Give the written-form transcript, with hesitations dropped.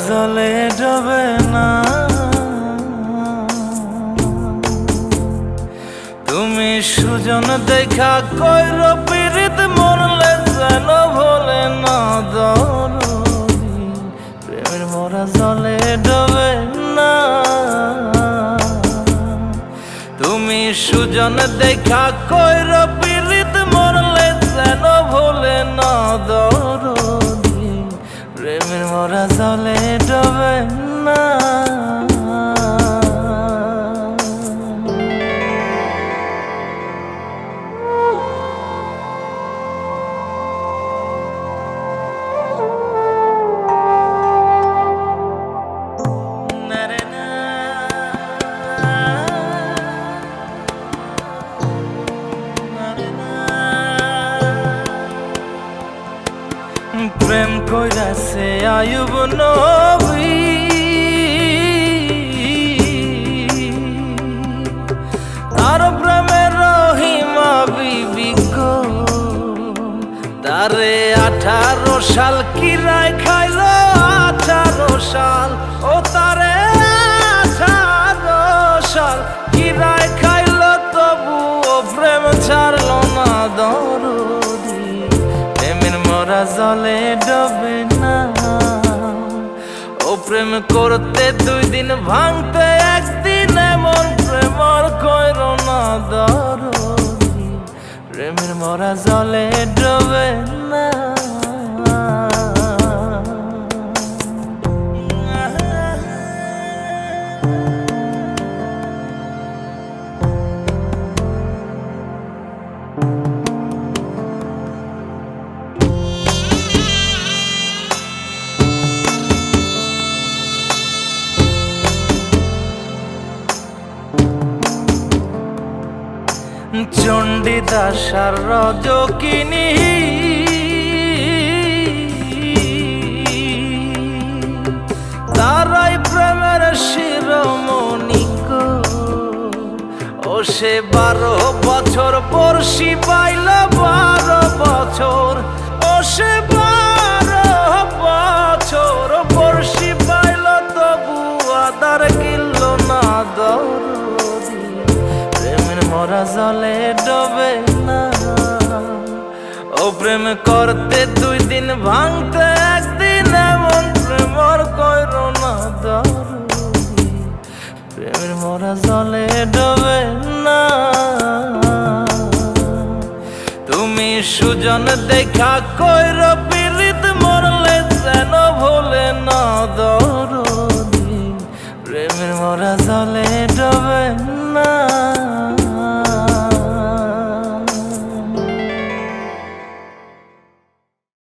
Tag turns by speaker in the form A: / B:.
A: জলে ডোবে না। তুমি সুজন দেখা কইর পীড়িত মরলে যেন ভোলে না দরদি, প্রেমের মরা জলে ডোবে না। তুমি সুজন দেখা কইর পীড়িত মরলে যেন ভোলে না দরদি, প্রেমের মরা জলে ডোবে না। প্রেম কইরাছে আয়ুব নবী, তার প্রেমের রহিমা বিবি গো, তারে 18 সাল কিরায় খাইল 18 সাল, ও তারে 18 সাল কিরায় খাইল, তবু ও প্রেম ছাড়ল না দরদি, প্রেমের মরা জলে ডোবে না। ও প্রেম করতে 2 দিন ভাঙতে 1 দিন, এমন প্রেম আর কইর না দরদি, প্রেমের মরা জলে ডোবে না। চণ্ডীদাস আর রজকিনী, তারাই প্রেমের শিরোমণি গো, ও সে 12 বছর বর্ষি পাইল 12 বছর, ও সে 12 বছর বর্ষি পাইল, তবু আদার কিল না দরদি, প্রেমের মরা জলে ডোবে না। ও প্রেম করতে 2 দিন ভাঙতে 1 দিন, এমন প্রেম আর কইর না দরদি, প্রেমের মরা জলে ডোবে না। তুমি সুজন দেখা কইর পীড়িত